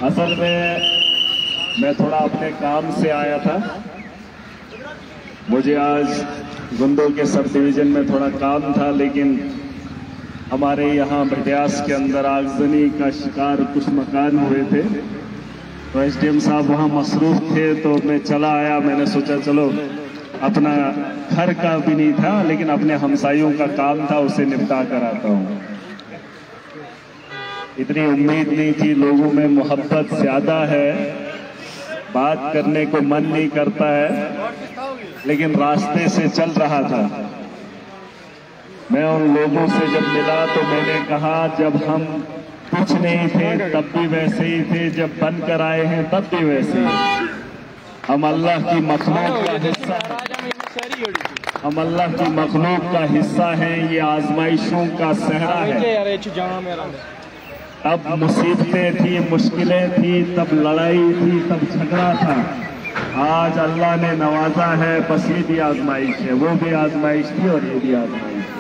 असल में मैं थोड़ा अपने काम से आया था। मुझे आज गुंदों के सब डिवीजन में थोड़ा काम था, लेकिन हमारे यहाँ ब्यास के अंदर आगजनी का शिकार कुछ मकान हुए थे, तो एसडीएम साहब वहाँ मसरूफ थे, तो मैं चला आया। मैंने सोचा चलो, अपना घर का भी नहीं था लेकिन अपने हमसायों का काम था, उसे निपटा कर आता हूँ। इतनी उम्मीद नहीं थी, लोगों में मोहब्बत ज्यादा है, बात करने को मन नहीं करता है, लेकिन रास्ते से चल रहा था। मैं उन लोगों से जब मिला तो मैंने कहा, जब हम कुछ नहीं थे तब भी वैसे ही थे, जब बनकर आए हैं तब भी वैसे ही। हम अल्लाह की मखलूक का हिस्सा हैं, हम अल्लाह की मखलूक का हिस्सा हैं। ये आजमाइशों का सहरा है। तब मुसीबतें थी, मुश्किलें थी, तब लड़ाई थी, तब झगड़ा था। आज अल्लाह ने नवाजा है, बस ये भी आजमाइश है, वो भी आजमाइश थी और ये भी आजमाइश है।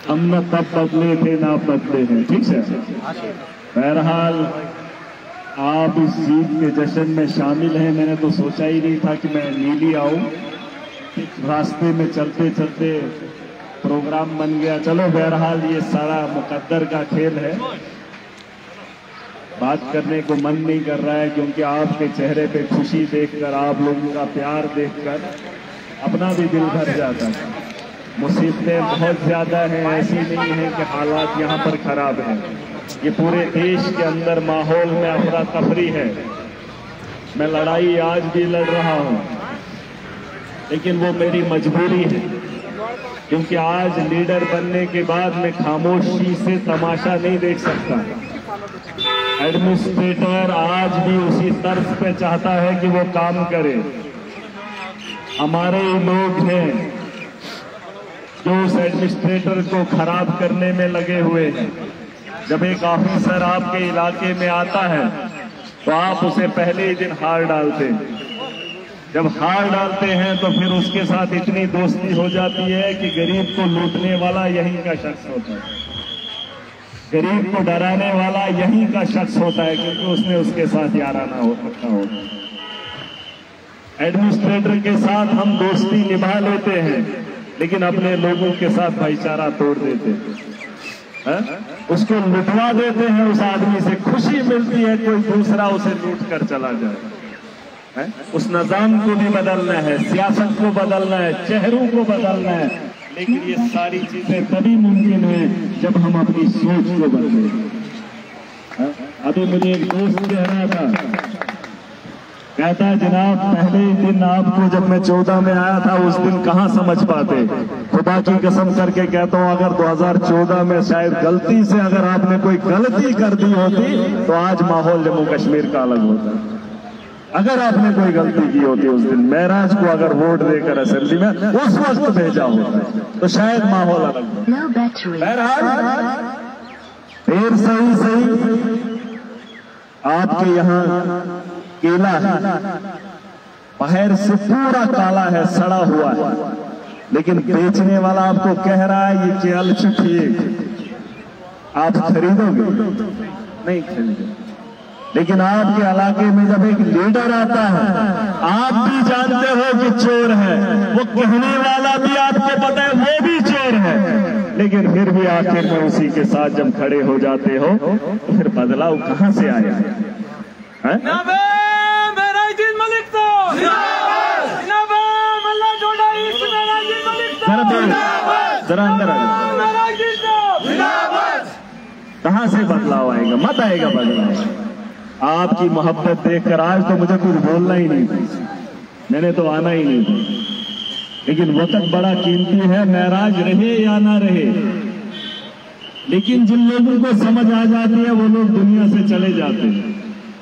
हम न तब बदले थे ना बदले हैं, ठीक है। बहरहाल आप इस जीत के जश्न में शामिल हैं। मैंने तो सोचा ही नहीं था कि मैं नीली आऊं। रास्ते में चलते चलते प्रोग्राम बन गया। चलो बहरहाल ये सारा मुकद्दर का खेल है। बात करने को मन नहीं कर रहा है, क्योंकि आपके चेहरे पे खुशी देखकर, आप लोगों का प्यार देखकर अपना भी दिल भर जाता है। मुसीबतें बहुत ज्यादा हैं, ऐसी नहीं है कि हालात यहाँ पर खराब हैं। ये पूरे देश के अंदर माहौल में अफरा तफरी है। मैं लड़ाई आज भी लड़ रहा हूँ, लेकिन वो मेरी मजबूरी है, क्योंकि आज लीडर बनने के बाद मैं खामोशी से तमाशा नहीं देख सकता। एडमिनिस्ट्रेटर आज भी उसी तर्ज पे चाहता है कि वो काम करे। हमारे ही लोग हैं जो उस एडमिनिस्ट्रेटर को खराब करने में लगे हुए हैं। जब एक ऑफिसर आपके इलाके में आता है तो आप उसे पहले ही दिन हार डालते हैं। जब हार डालते हैं तो फिर उसके साथ इतनी दोस्ती हो जाती है कि गरीब को लूटने वाला यहीं का शख्स होता है, गरीब को डराने वाला यहीं का शख्स होता है, क्योंकि उसने उसके साथ याराना हो रखा होता है। एडमिनिस्ट्रेटर के साथ हम दोस्ती निभा लेते हैं, लेकिन अपने लोगों के साथ भाईचारा तोड़ देते हैं, उसको लुटवा देते हैं। उस आदमी से खुशी मिलती है कोई दूसरा उसे लूट कर चला जाए। उस निजाम को भी बदलना है, सियासत को बदलना है, चेहरों को बदलना है, लेकिन ये सारी चीजें तभी मुमकिन है जब हम अपनी सोच को बदलें। अभी मुझे एक दोस्त कह रहा था, कहता है जनाब पहले ही दिन आपको जब मैं 14 में आया था उस दिन कहाँ समझ पाते। खुदा की कसम करके कहता हूँ, अगर 2014 में शायद गलती से अगर आपने कोई गलती कर दी होती तो आज माहौल जम्मू कश्मीर का अलग होता। अगर आपने कोई गलती की होती उस दिन, महराज को अगर वोट देकर असेंबली में उस वक्त भेजा होता तो शायद माहौल अलग होता। फिर सही आपके यहाँ केला है, बाहर से पूरा काला है, सड़ा हुआ है, लेकिन बेचने वाला आपको कह रहा है ये केल ठीक, आप खरीदोगे? नहीं खरीदोगे। लेकिन आपके इलाके में जब एक लीडर आता है, आप भी जानते हो कि चोर है, वो कहने वाला भी आपको पता है वो भी चोर है, लेकिन फिर भी आखिर में उसी के साथ जब खड़े हो जाते हो तो फिर बदलाव कहां से आया है? जरा अंदर कहां से बदलाव आएगा? मत आएगा बदलाव। आपकी मोहब्बत देखकर आज तो मुझे कुछ बोलना ही नहीं था, मैंने तो आना ही नहीं था, लेकिन वक्त बड़ा कीमती है, नाराज रहे या ना रहे, लेकिन जिन लोगों को समझ आ जाती है वो लोग दुनिया से चले जाते हैं।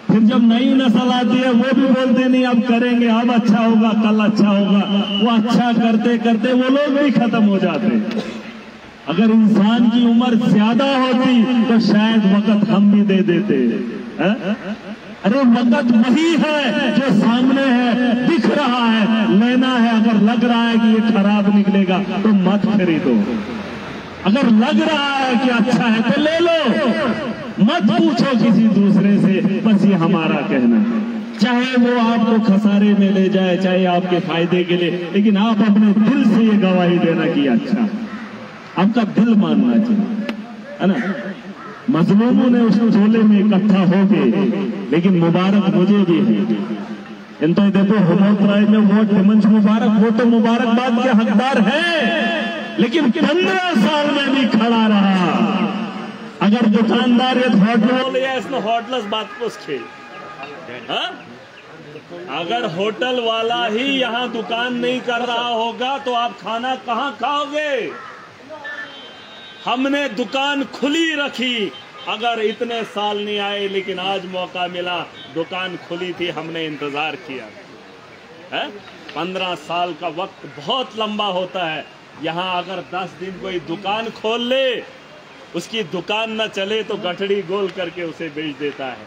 फिर जब नई नस्ल आती है वो भी बोलते नहीं अब करेंगे, अब अच्छा होगा, कल अच्छा होगा, वो अच्छा करते करते वो लोग भी खत्म हो जाते। अगर इंसान की उम्र ज्यादा होती तो शायद वक्त हम भी दे देते। अरे वक्त वही है जो सामने है, दिख रहा है, लेना है। अगर लग रहा है कि ये खराब निकलेगा तो मत खरीदो, अगर लग रहा है कि अच्छा है तो ले लो, मत पूछो किसी दूसरे से। बस ये हमारा कहना है, चाहे वो आपको खसारे में ले जाए, चाहे आपके फायदे के लिए, लेकिन आप अपने दिल से ये गवाही देना कि अच्छा, आपका दिल मानना चाहिए, है ना। मजलूमों ने उस झोले में इकट्ठा हो गए, लेकिन मुबारक मुझे भी है। इन तो देखो हुकूमत राय में वोट मंच मुबारक, वो तो मुबारकबाद के हकदार है, लेकिन 15 साल में भी खड़ा रहा। अगर दुकानदार ये होटल बात को अगर होटल वाला ही यहाँ दुकान नहीं कर रहा होगा तो आप खाना कहाँ खाओगे? हमने दुकान खुली रखी, अगर इतने साल नहीं आए, लेकिन आज मौका मिला, दुकान खुली थी, हमने इंतजार किया है। 15 साल का वक्त बहुत लंबा होता है। यहाँ अगर 10 दिन कोई दुकान खोल ले, उसकी दुकान न चले तो गठड़ी गोल करके उसे बेच देता है।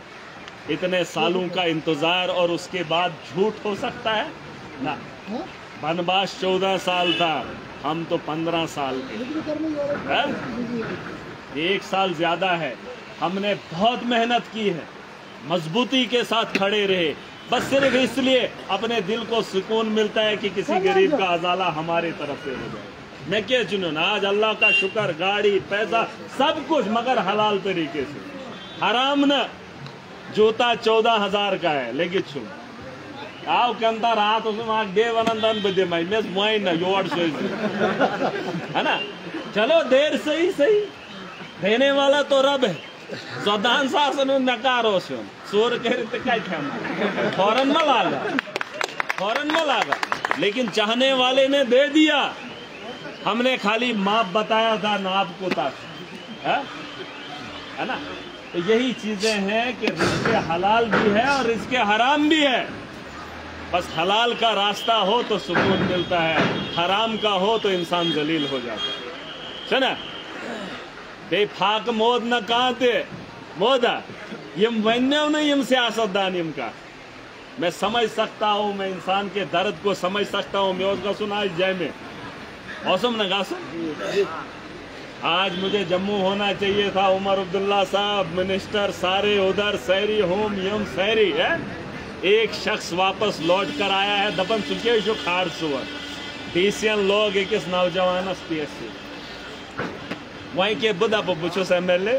इतने सालों का इंतजार और उसके बाद झूठ हो सकता है ना? बनवास 14 साल था, हम तो 15 साल के, 1 साल ज्यादा है। हमने बहुत मेहनत की है, मजबूती के साथ खड़े रहे, बस सिर्फ इसलिए अपने दिल को सुकून मिलता है कि किसी गरीब का अजाला हमारे तरफ से हो जाए। मैं क्या चुनूं ना, आज अल्लाह का शुक्र, गाड़ी, पैसा, सब कुछ, मगर हलाल तरीके से, हराम न। जूता 14,000 का है, लेकिन छू आओ कंता रात उसमें देवनंदन बदे मैं मुआई ना योड़ से, है ना। चलो देर सही सही, देने वाला तो रब है। सदान शासन नकारो सोर कह फौरन में लागा, फौरन में लागा, लेकिन चाहने वाले ने दे दिया। हमने खाली माप बताया था, नाप को था, है ना। तो यही चीजें हैं कि रिज़्क़े हलाल भी है और रिज़्क़े हराम भी है। बस हलाल का रास्ता हो तो सुकून मिलता है, हराम का हो तो इंसान जलील हो जाता है ना। बेफाक मोद न कहते मोदा यम वन्यव न यम सियासतदान यम का। मैं समझ सकता हूँ, मैं इंसान के दर्द को समझ सकता हूँ। मैं उसका सुना जय में औसम न गासम। आज मुझे जम्मू होना चाहिए था, उमर अब्दुल्ला साहब मिनिस्टर सारे उधर, शहरी होम यम शहरी है। एक शख्स वापस लौट कर आया है, दपन सुखे जो खार सुवर डीसीएन लोग एक नौजवान वहीं के बुदा बुछुस MLA।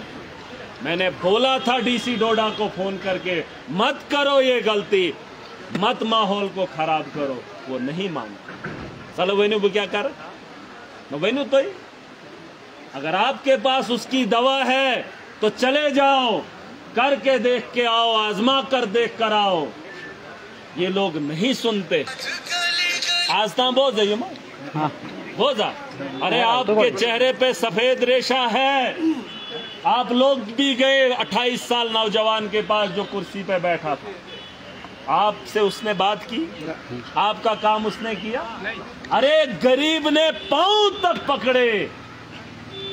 मैंने बोला था डीसी डोडा को फोन करके, मत करो ये गलती, मत माहौल को खराब करो। वो नहीं माना। चलो वैनु वो क्या कर वैनु तो ही, अगर आपके पास उसकी दवा है तो चले जाओ, करके देख के आओ, आजमा कर देख कर आओ। ये लोग नहीं सुनते। आज तक बहुत जाइए हो जा। अरे आपके चेहरे पे सफेद रेशा है। आप लोग भी गए 28 साल नौजवान के पास जो कुर्सी पे बैठा था, आपसे उसने बात की? आपका काम उसने किया? अरे गरीब ने पांव तक पकड़े।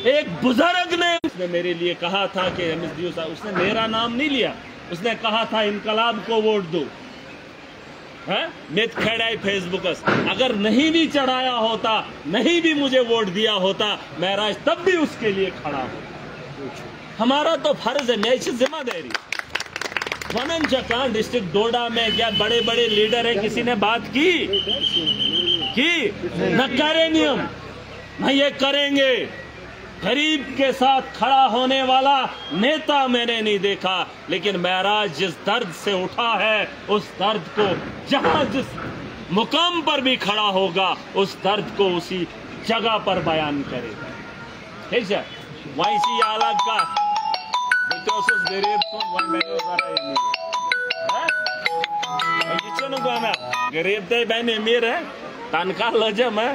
एक बुजुर्ग ने उसने मेरे लिए कहा था कि MSDO साहब, उसने मेरा नाम नहीं लिया, उसने कहा था इनकलाब को वोट दो। मित खड़ाई फेसबुक अगर नहीं भी चढ़ाया होता, नहीं भी मुझे वोट दिया होता, महराज तब भी उसके लिए खड़ा हो। हमारा तो फर्ज है, मैं जिम्मेदारी वनन चकान डिस्ट्रिक्ट डोडा में क्या बड़े बड़े लीडर है, किसी ने बात की न करेंगे हम, न ये करेंगे। गरीब के साथ खड़ा होने वाला नेता मैंने नहीं देखा, लेकिन महराज जिस दर्द से उठा है, उस दर्द को जहां जिस मुकाम पर भी खड़ा होगा, उस दर्द को उसी जगह पर बयान करेगा। ठीक है, वहीं से अलग का गरीब गरीब तो बहन अमीर है, तनख्वाह लजम है,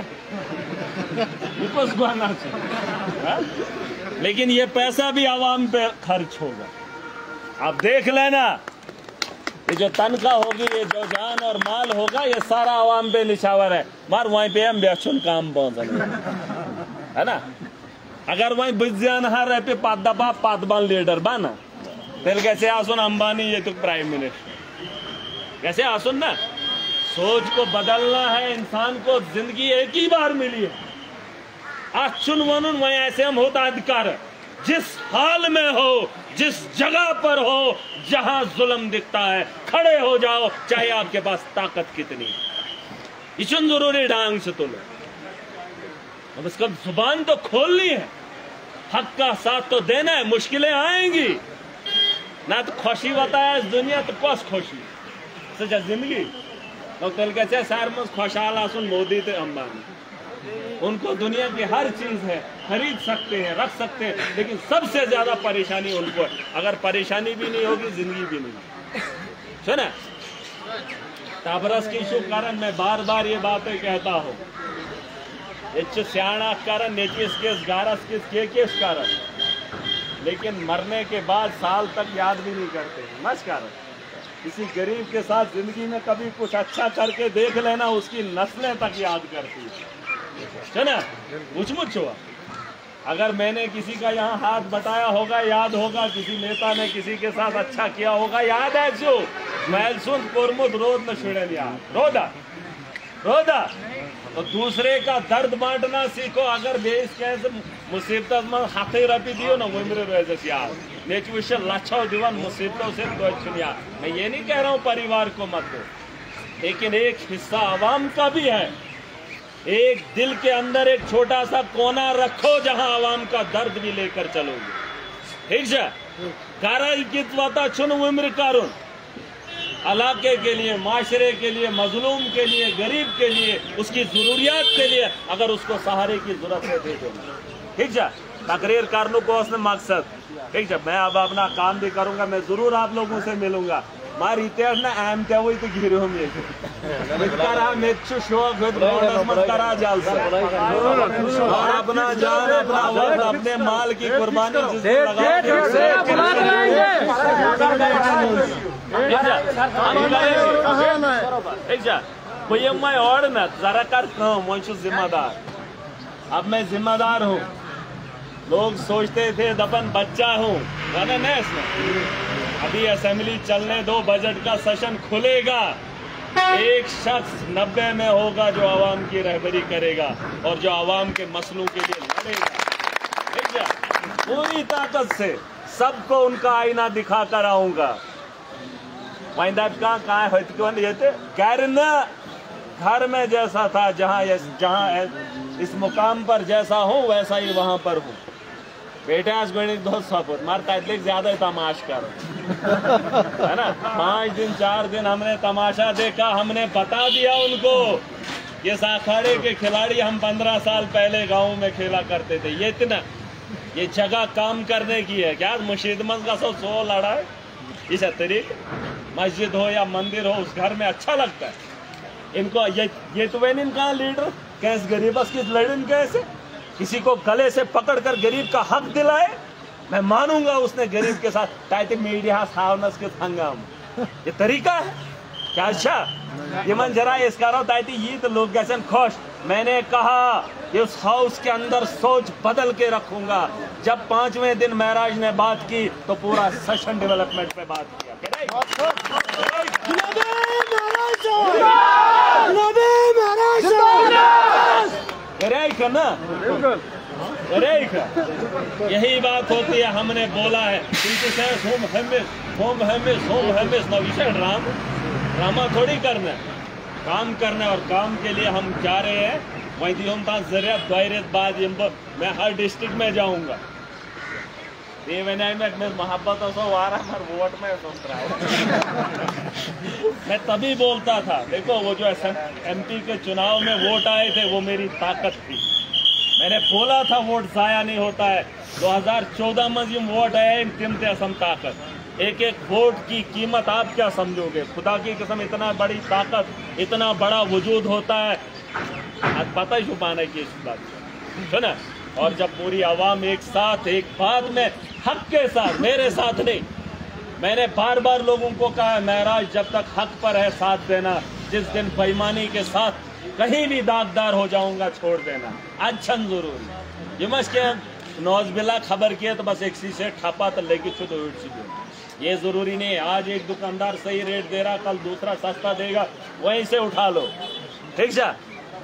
लेकिन ये पैसा भी आवाम पे खर्च होगा। आप देख लेना, ये जो तनख्वाह होगी, ये जो जान और माल होगा, ये सारा आवाम पे निछावर है। मार वहीं पे हम बेचुन काम है ना। अगर वहीं बुझान हर पे पात दबा पातबान लीडर बना, फिर कैसे आसुन अंबानी ये तो प्राइम मिनिस्टर, कैसे आसुन ना। सोच को बदलना है, इंसान को जिंदगी एक ही बार मिली है। चुन वनुन वहीं ऐसे हम होता अधिकार, जिस हाल में हो, जिस जगह पर हो, जहां जुल्म दिखता है, खड़े हो जाओ, चाहे आपके पास ताकत कितनी। इचन जरूरी ढंग से तुलो, अब इसका जुबान तो खोलनी है, हक का साथ तो देना है। मुश्किलें आएंगी ना, तो खुशी बताया इस दुनिया तो कौस खुशी सजा जिंदगी तो तेल कैसे सार में खुशहाल आसुन मोदी थे अंबानी, उनको दुनिया की हर चीज है, खरीद सकते हैं, रख सकते हैं, लेकिन सबसे ज्यादा परेशानी उनको है। अगर परेशानी भी नहीं होगी, जिंदगी भी नहीं। सुना ताबरस की शुभ कारण मैं बार बार ये बातें कहता हूँ, सियाणा कारण गारस किस कारण, लेकिन मरने के बाद साल तक याद भी नहीं करते। मच कारण किसी गरीब के साथ जिंदगी में कभी कुछ अच्छा करके देख लेना, उसकी नस्लें तक याद करती है ना। मुझ हुआ, अगर मैंने किसी का यहाँ हाथ बटाया होगा, याद होगा, किसी नेता ने किसी के साथ अच्छा किया होगा, याद है जो महलसुन कुरमुद रोद न छुड़न यार रोदा। तो दूसरे का दर्द बांटना सीखो। अगर बेस कैसे मुसीबत में हाथे रपी दियो ना, वो मेरे रोज यार नेचुविश लाछाओ दीवान मुसीबतों से तो यार। मैं ये नहीं कह रहा हूँ परिवार को मत दो, लेकिन एक हिस्सा आवाम का भी है। एक दिल के अंदर एक छोटा सा कोना रखो, जहां आवाम का दर्द भी लेकर चलोगे। ठीक है, कारा कितवाता चुन उम्र कारून, इलाके के लिए, माशरे के लिए, मजलूम के लिए, गरीब के लिए, उसकी जरूरियात के लिए, अगर उसको सहारे की जरूरत है दे दो। ठीक है, तकरीर करने को उसने मकसद। ठीक है, मैं अब अपना काम भी करूंगा, मैं जरूर आप लोगों से मिलूंगा। मार इतिहास ना अहम क्या हुई तो गिरो में करा मेच्छु शौक मत करा जाल से, और अपना जान, अपना वक्त, अपने माल की कुर्बानी और न जरा कर कम, मैं जिम्मेदार। अब मैं जिम्मेदार हूँ। लोग सोचते थे दफन बच्चा हूँ, अभी असेंबली चलने दो, बजट का सेशन खुलेगा, एक शख्स 90 में होगा जो आवाम की रहबरी करेगा और जो आवाम के मसलों के लिए लड़ेगा। ठीक है, पूरी ताकत से सबको उनका आईना दिखा कर आऊंगा। घर में जैसा था, जहां इस मुकाम पर जैसा हूं, वैसा ही वहां पर हूं। बेटे आज गणित बहुत सपोर्ट मारता है, ज्यादा तमाश कर है ना। 5 दिन 4 दिन हमने तमाशा देखा, हमने बता दिया उनको ये अखाड़े के खिलाड़ी हम 15 साल पहले गांव में खेला करते थे। ये इतना ये जगह काम करने की है क्या? मुशीदमंद का सब 100 लड़ा है इस तरीके, मस्जिद हो या मंदिर हो, उस घर में अच्छा लगता है इनको। ये तो वे इनका लीडर कैसे गरीबस की लड़न, कैसे किसी को गले से पकड़कर गरीब का हक दिलाए, मैं मानूंगा उसने गरीब के साथ ताकि मीडिया सावनस के हंगाम, ये तरीका है क्या? अच्छा ये मन जरा इस कारण ताकि ये तो लोग कैसे खुश। मैंने कहा कि उस हाउस के अंदर सोच बदल के रखूंगा। जब 5वें दिन महराज ने बात की तो पूरा सेशन डेवलपमेंट पे बात किया। ना, अरे यही बात होती है। हमने बोला है ड्रामा थोड़ी करना है, काम करना है। और काम के लिए हम जा रहे हैं। वही हम जरियत दायरे बाद मैं हर डिस्ट्रिक्ट में जाऊंगा। ये में मोहब्बत वोट में मैं तभी बोलता था, देखो वो जो MP के चुनाव में वोट आए थे वो मेरी ताकत थी। मैंने बोला था वोट जाया नहीं होता है। 2014 में जो वोट आए तिम थे असम ताकत। एक एक वोट की कीमत आप क्या समझोगे? खुदा की कसम, इतना बड़ी ताकत, इतना बड़ा वजूद होता है, आज पता ही छुपाना की इस बात सुना। और जब पूरी आवाम एक साथ एक बात में हक के साथ, मेरे साथ नहीं, मैंने बार बार लोगों को कहा है महराज जब तक हक पर है साथ देना, जिस दिन बेईमानी के साथ कहीं भी दागदार हो जाऊंगा छोड़ देना। अच्छा जरूरी ये मस के नौजबिल्ला खबर किया तो बस एक से ठपा तो लेके खुद ये जरूरी नहीं है। आज एक दुकानदार सही रेट दे रहा, कल दूसरा सस्ता देगा, वहीं से उठा लो। ठीक है,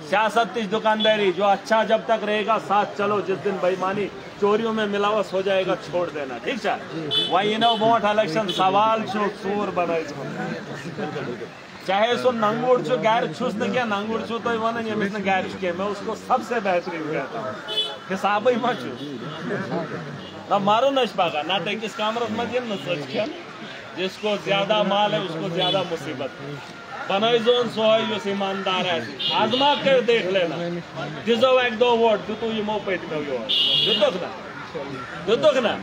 सियासत इस दुकानदारी जो अच्छा जब तक रहेगा साथ चलो, जिस दिन बेईमानी चोरियों में मिलावट हो जाएगा छोड़ देना। ठीक है, वही नो वोट इलेक्शन सवाल छो सूर बना, चाहे सो नंगुड़ छो गैर छूस न क्या नंगुड़ छो तो वो नहीं मिसने गैर के, मैं उसको सबसे बेहतरीन कहता हूँ। हिसाब ही मत ना मारो नशबा का ना तो किस कामरत मत न सोच क्या, जिसको ज्यादा माल है उसको ज्यादा मुसीबत बनाई जोन सोई जो ईमानदार है आजमा कर देख लेना। दिजो एक दो वोट तू ये मो पे दुख ना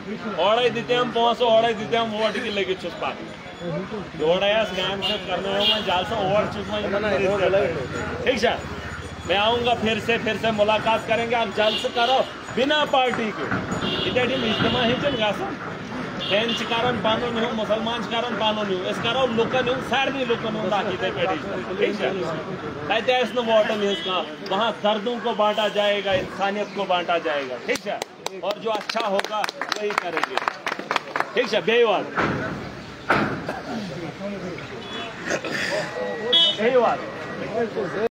ओड़े देते हम 500 ओड़े देते हम वोट की लेके छुस पा जोड़ा स्कैम से करने में जाल से वोट छुस। ठीक है, मैं आऊंगा फिर से मुलाकात करेंगे। आप जल्द से करो बिना पार्टी के इधर इज्तिमा ही चल गा बेंच कारण पानो नहीं हूँ, मुसलमान कारण पानो नहीं हूँ, इस करो लुकन हूँ सैर नहीं लुकन हूँ ताकि दे पेड़ी। ठीक है, कहते हैं इसमें वोट नहीं इसका, वहाँ दर्दों को बांटा जाएगा, इंसानियत को बांटा जाएगा। ठीक है, और जो अच्छा होगा वही करेंगे। ठीक है, बेवाद